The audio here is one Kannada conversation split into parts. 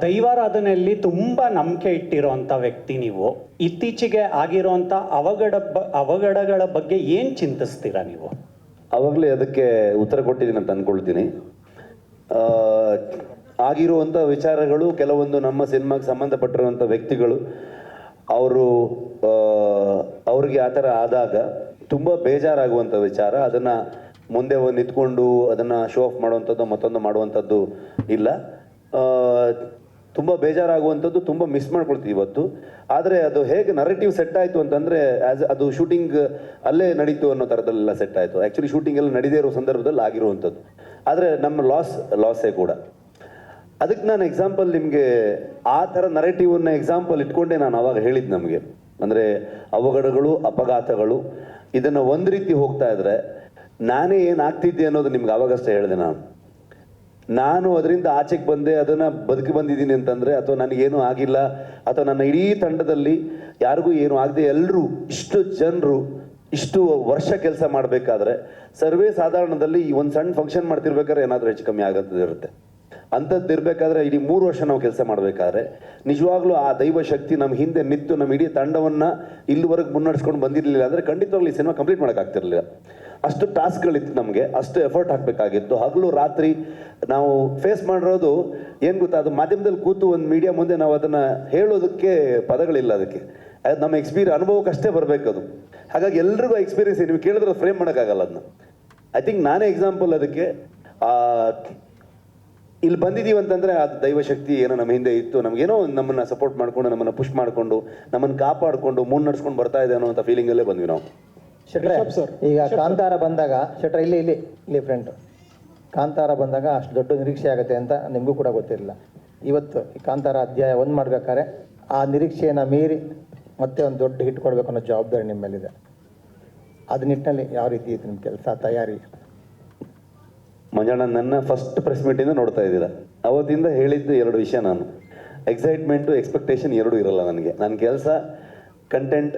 ದೈವಾರಾಧನೆಯಲ್ಲಿ ತುಂಬ ನಂಬಿಕೆ ಇಟ್ಟಿರೋಂಥ ವ್ಯಕ್ತಿ ನೀವು. ಇತ್ತೀಚೆಗೆ ಆಗಿರೋಂಥ ಅವಘಡಗಳ ಬಗ್ಗೆ ಏನು ಚಿಂತಿಸ್ತೀರಾ ನೀವು? ಆವಾಗಲೇ ಅದಕ್ಕೆ ಉತ್ತರ ಕೊಟ್ಟಿದ್ದೀನಿ ಅಂತ ಅಂದ್ಕೊಳ್ತೀನಿ. ಆಗಿರುವಂಥ ವಿಚಾರಗಳು ಕೆಲವೊಂದು ನಮ್ಮ ಸಿನಿಮಾಗೆ ಸಂಬಂಧಪಟ್ಟಿರುವಂಥ ವ್ಯಕ್ತಿಗಳು ಅವ್ರಿಗೆ ಆ ಥರ ಆದಾಗ ತುಂಬ ಬೇಜಾರಾಗುವಂಥ ವಿಚಾರ. ಅದನ್ನು ಮುಂದೆ ನಿಂತ್ಕೊಂಡು ಅದನ್ನು ಶೋ ಆಫ್ ಮಾಡುವಂಥದ್ದು ಮತ್ತೊಂದು ಮಾಡುವಂಥದ್ದು ಇಲ್ಲ. ತುಂಬ ಬೇಜಾರಾಗುವಂಥದ್ದು, ತುಂಬ ಮಿಸ್ ಮಾಡ್ಕೊಳ್ತೀವಿ ಇವತ್ತು. ಆದರೆ ಅದು ಹೇಗೆ ನರೇಟಿವ್ ಸೆಟ್ ಆಯಿತು ಅಂತಂದರೆ ಅದು ಶೂಟಿಂಗ್ ಅಲ್ಲೇ ನಡೀತು ಅನ್ನೋ ಥರದಲ್ಲೆಲ್ಲ ಸೆಟ್ ಆಯಿತು. ಆ್ಯಕ್ಚುಲಿ ಶೂಟಿಂಗ್ ಎಲ್ಲ ನಡೀದೇ ಇರೋ ಸಂದರ್ಭದಲ್ಲಿ ಆಗಿರುವಂಥದ್ದು. ಆದರೆ ನಮ್ಮ ಲಾಸೇ ಕೂಡ. ಅದಕ್ಕೆ ನಾನು ಎಕ್ಸಾಂಪಲ್ ನಿಮಗೆ ಆ ಥರ ನರೇಟಿವನ್ನು ಎಕ್ಸಾಂಪಲ್ ಇಟ್ಕೊಂಡೆ ನಾನು ಆವಾಗ ಹೇಳಿದ್ದು. ನಮಗೆ ಅಂದರೆ ಅವಘಡಗಳು, ಅಪಘಾತಗಳು ಇದನ್ನು ಒಂದು ರೀತಿ ಹೋಗ್ತಾ ಇದ್ರೆ ನಾನೇ ಏನಾಗ್ತಿದ್ದೆ ಅನ್ನೋದು ನಿಮ್ಗೆ ಆವಾಗಷ್ಟೇ ಹೇಳಿದೆ. ನಾನು ಅದರಿಂದ ಆಚೆಗೆ ಬಂದೆ, ಅದನ್ನು ಬದುಕಿ ಬಂದಿದ್ದೀನಿ ಅಂತಂದರೆ, ಅಥವಾ ನನಗೇನು ಆಗಿಲ್ಲ, ಅಥವಾ ನನ್ನ ಇಡೀ ತಂಡದಲ್ಲಿ ಯಾರಿಗೂ ಏನು ಆಗದೆ ಎಲ್ಲರೂ ಇಷ್ಟು ಜನರು ಇಷ್ಟು ವರ್ಷ ಕೆಲಸ ಮಾಡಬೇಕಾದ್ರೆ ಸರ್ವೇ ಸಾಧಾರಣದಲ್ಲಿ ಈ ಒಂದು ಸಣ್ಣ ಫಂಕ್ಷನ್ ಮಾಡ್ತಿರ್ಬೇಕಾದ್ರೆ ಏನಾದರೂ ಹೆಚ್ಚು ಕಮ್ಮಿ ಆಗುತ್ತಿರುತ್ತೆ. ಅಂಥದ್ದು ಇರಬೇಕಾದ್ರೆ ಇಡೀ 3 ವರ್ಷ ನಾವು ಕೆಲಸ ಮಾಡಬೇಕಾದ್ರೆ ನಿಜವಾಗ್ಲೂ ಆ ದೈವ ಶಕ್ತಿ ನಮ್ಮ ಹಿಂದೆ ನಿಂತು ನಮ್ಮ ಇಡೀ ತಂಡವನ್ನು ಇಲ್ಲಿವರೆಗೆ ಮುನ್ನಡೆಸ್ಕೊಂಡು ಬಂದಿರಲಿಲ್ಲ ಅಂದರೆ ಖಂಡಿತವಾಗ್ಲೂ ಈ ಸಿನಿಮಾ ಕಂಪ್ಲೀಟ್ ಮಾಡೋಕ್ಕಾಗ್ತಿರಲಿಲ್ಲ. ಅಷ್ಟು ಟಾಸ್ಕ್ಗಳಿತ್ತು ನಮಗೆ, ಅಷ್ಟು ಎಫರ್ಟ್ ಹಾಕಬೇಕಾಗಿತ್ತು. ಹಗಲು ರಾತ್ರಿ ನಾವು ಫೇಸ್ ಮಾಡಿರೋದು ಏನು ಗೊತ್ತಾ, ಅದು ಮಾಧ್ಯಮದಲ್ಲಿ ಕೂತು ಒಂದು ಮೀಡಿಯಾ ಮುಂದೆ ನಾವು ಅದನ್ನು ಹೇಳೋದಕ್ಕೆ ಪದಗಳಿಲ್ಲ. ಅದಕ್ಕೆ ಅದು ನಮ್ಮ ಅನುಭವಕ್ಕೆ ಅಷ್ಟೇ ಬರಬೇಕು ಅದು. ಹಾಗಾಗಿ ಎಲ್ರಿಗೂ ಎಕ್ಸ್ಪೀರಿಯನ್ಸ್ ನೀವು ಕೇಳಿದ್ರೆ ಫ್ರೇಮ್ ಮಾಡೋಕ್ಕಾಗಲ್ಲ ಅದನ್ನ. ಐ ಥಿಂಕ್ ನಾನೇ ಎಕ್ಸಾಂಪಲ್ ಅದಕ್ಕೆ. ಇಲ್ಲಿ ಬಂದಿದ್ದೀವಿ ಅಂತಂದರೆ ಅದು ದೈವಶಕ್ತಿ ಏನೋ ನಮ್ಮ ಹಿಂದೆ ಇತ್ತು, ನಮಗೇನೋ ನಮ್ಮನ್ನು ಸಪೋರ್ಟ್ ಮಾಡಿಕೊಂಡು, ನಮ್ಮನ್ನು ಪುಷ್ ಮಾಡಿಕೊಂಡು, ನಮ್ಮನ್ನು ಕಾಪಾಡಿಕೊಂಡು ಮುನ್ನಡೆಸ್ಕೊಂಡು ಬರ್ತಾ ಇದೆ ಅನ್ನೋಂಥ ಫೀಲಿಂಗಲ್ಲೇ ಬಂದ್ವಿ ನಾವು. ಶೆಟ್ರೆ, ಈಗ ಕಾಂತಾರ ಬಂದಾಗ ಶೆಟ್ರೆ ಇಲ್ಲಿ ಫ್ರೆಂಡ್ ಕಾಂತಾರ ಬಂದಾಗ ಅಷ್ಟು ದೊಡ್ಡ ನಿರೀಕ್ಷೆ ಆಗುತ್ತೆ ಅಂತ ನಿಮಗೂ ಕೂಡ ಗೊತ್ತಿರಲಿಲ್ಲ. ಇವತ್ತು ಈ ಕಾಂತಾರ ಅಧ್ಯಾಯ 1 ಮಾಡ್ಬೇಕಾದ್ರೆ ಆ ನಿರೀಕ್ಷೆಯನ್ನು ಮೀರಿ ಮತ್ತೆ ಒಂದು ದೊಡ್ಡ ಹಿಟ್ ಕೊಡಬೇಕು ಅನ್ನೋ ಜವಾಬ್ದಾರಿ ನಿಮ್ಮ ಮೇಲಿದೆ. ಅದ ನಿಟ್ಟಿನಲ್ಲಿ ಯಾವ ರೀತಿ ಇತ್ತು ನಿಮ್ಮ ಕೆಲಸ, ತಯಾರಿ? ಮಂಜಣ್ಣ, ನನ್ನ ಫಸ್ಟ್ ಪ್ರೆಸ್ ಮೀಟಿಂದ ನೋಡ್ತಾ ಇದ್ದೀರಾ. ಅವತ್ತಿಂದ ಹೇಳಿದ್ದು 2 ವಿಷಯ. ನಾನು ಎಕ್ಸೈಟ್ಮೆಂಟು, ಎಕ್ಸ್ಪೆಕ್ಟೇಷನ್ ಎರಡೂ ಇರಲ್ಲ ನನಗೆ. ನನ್ನ ಕೆಲಸ ಕಂಟೆಂಟ್,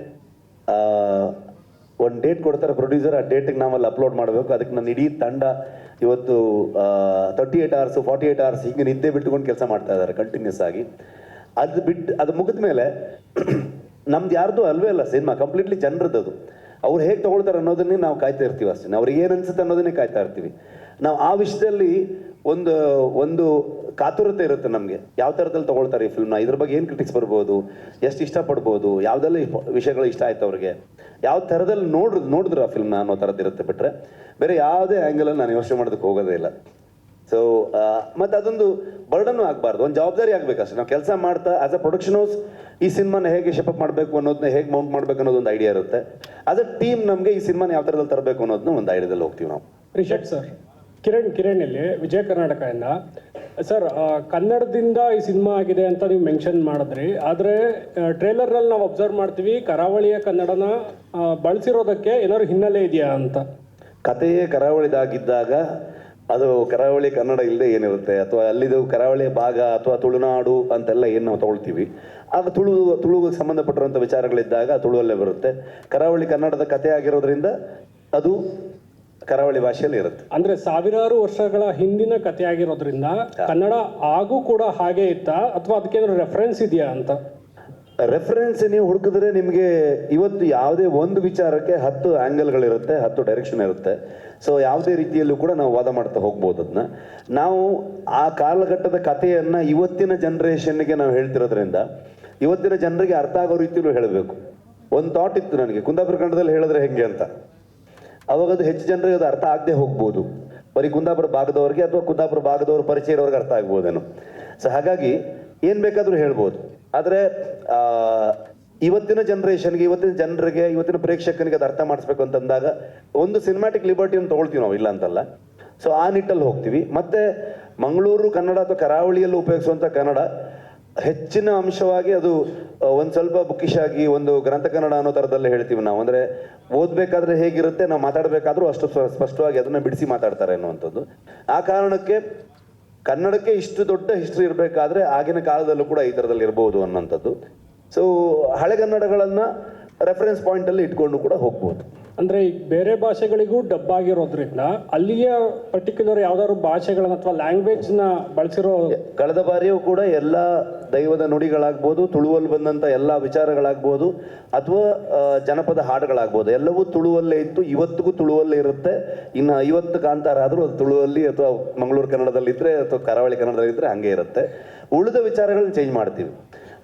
ಒಂದು ಡೇಟ್ ಕೊಡ್ತಾರೆ ಪ್ರೊಡ್ಯೂಸರ್, ಆ ಡೇಟಿಗೆ ನಾವಲ್ಲಿ ಅಪ್ಲೋಡ್ ಮಾಡಬೇಕು. ಅದಕ್ಕೆ ನನ್ನ ಇಡೀ ತಂಡ ಇವತ್ತು 38 hours 48 hours ಹೀಗೆ ನಿದ್ದೆ ಬಿಟ್ಟುಕೊಂಡು ಕೆಲಸ ಮಾಡ್ತಾ ಇದ್ದಾರೆ ಕಂಟಿನ್ಯೂಸ್ ಆಗಿ. ಅದು ಮುಗಿದ ಮೇಲೆ ನಮ್ದು ಯಾರ್ದು ಅಲ್ವೇ ಅಲ್ಲ ಸಿನಿಮಾ, ಕಂಪ್ಲೀಟ್ಲಿ ಜನರದ್ದು. ಅದು ಅವ್ರು ಹೇಗೆ ತೊಗೊಳ್ತಾರೆ ಅನ್ನೋದನ್ನೇ ನಾವು ಕಾಯ್ತಾ ಇರ್ತೀವಿ ಅಷ್ಟೇ. ಅವ್ರಿಗೆ ಏನು ಅನ್ಸುತ್ತೆ ಅನ್ನೋದನ್ನೇ ಕಾಯ್ತಾ ಇರ್ತೀವಿ ನಾವು. ಆ ವಿಷಯದಲ್ಲಿ ಒಂದು ಕಾತುರತೆ ಇರುತ್ತೆ ನಮಗೆ. ಯಾವ ಥರದಲ್ಲಿ ತೊಗೊಳ್ತಾರೆ ಈ ಫಿಲ್ಮ್ನ, ಇದ್ರ ಬಗ್ಗೆ ಏನು ಕ್ರಿಟಿಕ್ಸ್ ಬರ್ಬೋದು, ಎಷ್ಟು ಇಷ್ಟಪಡ್ಬೋದು, ಯಾವುದೆಲ್ಲ ವಿಷಯಗಳು ಇಷ್ಟ ಆಯ್ತು ಅವ್ರಿಗೆ, ಯಾವ ಥರದಲ್ಲಿ ನೋಡಿದ್ರು ಆ ಫಿಲ್ಮ್ನ ಅನ್ನೋ ಥರದ್ದು ಇರುತ್ತೆ. ಬಿಟ್ಟರೆ ಬೇರೆ ಯಾವುದೇ ಆ್ಯಂಗಲಲ್ಲಿ ನಾನು ಯೋಚನೆ ಮಾಡೋದಕ್ಕೆ ಹೋಗೋದೇ ಇಲ್ಲ. ಸೊ ಮತ್ತು ಅದೊಂದು ಬರ್ಡನ್ನು ಆಗಬಾರ್ದು, ಒಂದು ಜವಾಬ್ದಾರಿ ಆಗಬೇಕಷ್ಟೇ. ನಾವು ಕೆಲಸ ಮಾಡ್ತಾ ಆಸ್ ಅ ಪ್ರೊಡಕ್ಷನ್ ಹೌಸ್ ಈ ಸಿನಿಮಾನ ಹೇಗೆ ಶೆಪಪ್ ಮಾಡಬೇಕು ಅನ್ನೋದನ್ನ, ಹೇಗೆ ಮೌಂಟ್ ಮಾಡಬೇಕು ಅನ್ನೋದು ಒಂದು ಐಡಿಯಾ ಇರುತ್ತೆ. ಆಸ್ ಅ ಟೀಮ್ ನಮಗೆ ಈ ಸಿನಿಮಾನ ಯಾವ ಥರದಲ್ಲಿ ತರಬೇಕು ಅನ್ನೋದನ್ನ ಒಂದು ಐಡಿಯಾದಲ್ಲಿ ಹೋಗ್ತೀವಿ ನಾವು. ರಿಷಬ್ ಸರ್, ಕಿರಣ್ ಇಲ್ಲಿ ವಿಜಯ ಕರ್ನಾಟಕದಿಂದ ಸರ್, ಕನ್ನಡದಿಂದ ಈ ಸಿನಿಮಾ ಆಗಿದೆ ಅಂತ ನೀವು ಮೆನ್ಷನ್ ಮಾಡಿದ್ರಿ. ಆದರೆ ಟ್ರೇಲರ್ನಲ್ಲಿ ನಾವು ಅಬ್ಸರ್ವ್ ಮಾಡ್ತೀವಿ ಕರಾವಳಿಯ ಕನ್ನಡನ ಬಳಸಿರೋದಕ್ಕೆ ಏನಾದ್ರು ಹಿನ್ನೆಲೆ ಇದೆಯಾ ಅಂತ. ಕಥೆಯೇ ಕರಾವಳಿದಾಗಿದ್ದಾಗ ಅದು ಕರಾವಳಿ ಕನ್ನಡ ಇಲ್ಲದೆ ಏನಿರುತ್ತೆ, ಅಥವಾ ಅಲ್ಲಿದು ಕರಾವಳಿಯ ಭಾಗ ಅಥವಾ ತುಳುನಾಡು ಅಂತೆಲ್ಲ ಏನು ನಾವು ತೊಗೊಳ್ತೀವಿ, ಆಗ ತುಳುಗೆ ಸಂಬಂಧಪಟ್ಟಿರುವಂಥ ವಿಚಾರಗಳಿದ್ದಾಗ ತುಳುವಲ್ಲೇ ಬರುತ್ತೆ. ಕರಾವಳಿ ಕನ್ನಡದ ಕಥೆ ಆಗಿರೋದ್ರಿಂದ ಅದು ಕರಾವಳಿ ಭಾಷೆಯಲ್ಲಿ ಇರುತ್ತೆ. ಅಂದ್ರೆ ಸಾವಿರಾರು ವರ್ಷಗಳ ಹಿಂದಿನ ಕಥೆ ಆಗಿರೋದ್ರಿಂದ ಕನ್ನಡ ಆಗು ಕೂಡ ಹಾಗೆ ಇತ್ತಾ, ಅಥವಾ ಅದಕ್ಕೇನಾದ್ರು ರೆಫರೆನ್ಸ್ ಇದೆಯಾ ಅಂತ? ರೆಫರೆನ್ಸ್ ನೀವು ಹುಡುಕಿದ್ರೆ ನಿಮಗೆ ಇವತ್ತು ಯಾವುದೇ ಒಂದು ವಿಚಾರಕ್ಕೆ 10 ಆ್ಯಂಗಲ್ಗಳಿರುತ್ತೆ, 10 ಡೈರೆಕ್ಷನ್ ಇರುತ್ತೆ. ಸೊ ಯಾವುದೇ ರೀತಿಯಲ್ಲೂ ಕೂಡ ನಾವು ವಾದ ಮಾಡ್ತಾ ಹೋಗ್ಬೋದು. ಅದನ್ನ ನಾವು ಆ ಕಾಲಘಟ್ಟದ ಕಥೆಯನ್ನು ಇವತ್ತಿನ ಜನ್ರೇಷನ್ಗೆ ನಾವು ಹೇಳ್ತಿರೋದ್ರಿಂದ ಇವತ್ತಿನ ಜನರಿಗೆ ಅರ್ಥ ಆಗೋ ರೀತಿಯಲ್ಲೂ ಹೇಳಬೇಕು. ಒಂದು ಥಾಟ್ ಇತ್ತು ನನಗೆ, ಕುಂದಾಪುರ ಕನ್ನಡದಲ್ಲಿ ಹೇಳಿದ್ರೆ ಹೆಂಗೆ ಅಂತ. ಅವಾಗ ಅದು ಹೆಚ್ಚು ಜನರಿಗೆ ಅದು ಅರ್ಥ ಆಗದೆ ಹೋಗ್ಬೋದು, ಬರೀ ಕುಂದಾಪುರ ಭಾಗದವ್ರಿಗೆ ಅಥವಾ ಕುಂದಾಪುರ ಭಾಗದವ್ರ ಪರಿಚಯ ಇರೋರಿಗೆ ಅರ್ಥ ಆಗ್ಬೋದೇನೋ. ಸೊ ಹಾಗಾಗಿ ಏನು ಬೇಕಾದರೂ ಹೇಳ್ಬೋದು. ಆದರೆ ಇವತ್ತಿನ ಜನ್ರೇಷನ್ಗೆ, ಇವತ್ತಿನ ಜನರಿಗೆ, ಇವತ್ತಿನ ಪ್ರೇಕ್ಷಕನಿಗೆ ಅದು ಅರ್ಥ ಮಾಡಿಸ್ಬೇಕು ಅಂತಂದಾಗ ಒಂದು ಸಿನಿಮ್ಯಾಟಿಕ್ ಲಿಬರ್ಟಿಯನ್ನು ತೊಗೊಳ್ತೀವಿ ನಾವು, ಇಲ್ಲ ಅಂತಲ್ಲ. ಸೊ ಆ ನಿಟ್ಟಲ್ಲಿ ಹೋಗ್ತೀವಿ. ಮತ್ತು ಮಂಗಳೂರು ಕನ್ನಡ ಅಥವಾ ಕರಾವಳಿಯಲ್ಲಿ ಉಪಯೋಗಿಸುವಂಥ ಕನ್ನಡ ಹೆಚ್ಚಿನ ಅಂಶವಾಗಿ ಅದು ಒಂದು ಸ್ವಲ್ಪ ಬುಕ್ಕಿಶ್ ಆಗಿ ಒಂದು ಗ್ರಂಥ ಕನ್ನಡ ಅನ್ನೋ ಥರದಲ್ಲಿ ಹೇಳ್ತೀವಿ ನಾವು. ಅಂದರೆ ಓದಬೇಕಾದ್ರೆ ಹೇಗಿರುತ್ತೆ, ನಾವು ಮಾತಾಡಬೇಕಾದ್ರೂ ಅಷ್ಟು ಸ್ಪಷ್ಟವಾಗಿ ಅದನ್ನು ಬಿಡಿಸಿ ಮಾತಾಡ್ತಾರೆ ಅನ್ನುವಂಥದ್ದು. ಆ ಕಾರಣಕ್ಕೆ ಕನ್ನಡಕ್ಕೆ ಇಷ್ಟು ದೊಡ್ಡ ಹಿಸ್ಟ್ರಿ ಇರಬೇಕಾದ್ರೆ ಆಗಿನ ಕಾಲದಲ್ಲೂ ಕೂಡ ಈ ಥರದಲ್ಲಿ ಇರ್ಬೋದು ಅನ್ನೋಂಥದ್ದು. ಸೊ ಹಳೆಗನ್ನಡಗಳನ್ನು ರೆಫರೆನ್ಸ್ ಪಾಯಿಂಟಲ್ಲಿ ಇಟ್ಕೊಂಡು ಕೂಡ ಹೋಗ್ಬೋದು. ಅಂದರೆ ಈಗ ಬೇರೆ ಭಾಷೆಗಳಿಗೂ ಡಬ್ ಆಗಿರೋದ್ರಿಂದ ಅಲ್ಲಿಯ ಪರ್ಟಿಕ್ಯುಲರ್ ಯಾವ್ದಾದ್ರು ಭಾಷೆಗಳನ್ನ ಅಥವಾ ಲ್ಯಾಂಗ್ವೇಜ್ನ ಬಳಸಿರೋ ಕಳೆದ ಬಾರಿಯೂ ಕೂಡ ಎಲ್ಲ ದೈವದ ನುಡಿಗಳಾಗ್ಬೋದು, ತುಳುವಲ್ಲಿ ಬಂದಂಥ ಎಲ್ಲ ವಿಚಾರಗಳಾಗ್ಬೋದು, ಅಥವಾ ಜನಪದ ಹಾಡುಗಳಾಗ್ಬೋದು, ಎಲ್ಲವೂ ತುಳುವಲ್ಲೇ ಇತ್ತು, ಇವತ್ತಿಗೂ ತುಳುವಲ್ಲೇ ಇರುತ್ತೆ. ಇನ್ನು 50 ಕಾಂತಾರ ಆದರೂ ಅದು ತುಳುವಲ್ಲಿ ಅಥವಾ ಮಂಗಳೂರು ಕನ್ನಡದಲ್ಲಿದ್ದರೆ ಅಥವಾ ಕರಾವಳಿ ಕನ್ನಡದಲ್ಲಿದ್ದರೆ ಹಂಗೆ ಇರುತ್ತೆ. ಉಳಿದ ವಿಚಾರಗಳನ್ನ ಚೇಂಜ್ ಮಾಡ್ತೀವಿ.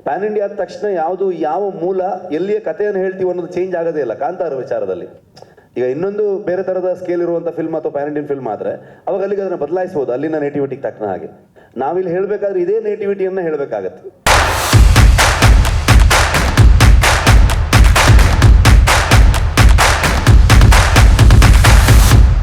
ಪ್ಯಾನ್ ಇಂಡಿಯಾ ಆದ ತಕ್ಷಣ ಯಾವುದು ಯಾವ ಮೂಲ ಎಲ್ಲಿಯ ಕಥೆಯನ್ನು ಹೇಳ್ತೀವಿ ಅನ್ನೋದು ಚೇಂಜ್ ಆಗೋದೇ ಇಲ್ಲ ಕಾಂತಾರ ವಿಚಾರದಲ್ಲಿ. ಈಗ ಇನ್ನೊಂದು ಬೇರೆ ಥರದ ಸ್ಕೇಲ್ ಇರುವಂಥ ಫಿಲ್ಮ್ ಅಥವಾ ಪ್ಯಾನ್ ಇಂಡಿಯನ್ ಫಿಲ್ಮ್ ಆದರೆ ಅವಾಗ ಅಲ್ಲಿಗೆ ಅದನ್ನು ಬದಲಾಯಿಸ್ಬೋದು, ಅಲ್ಲಿನ ನೇಟಿವಿಟಿಗೆ ತಕ್ಕನ ಹಾಗೆ. ನಾವಿಲ್ಲಿ ಹೇಳಬೇಕಾದ್ರೆ ಇದೇ ನೇಟಿವಿಟಿಯನ್ನು ಹೇಳಬೇಕಾಗತ್ತೆ.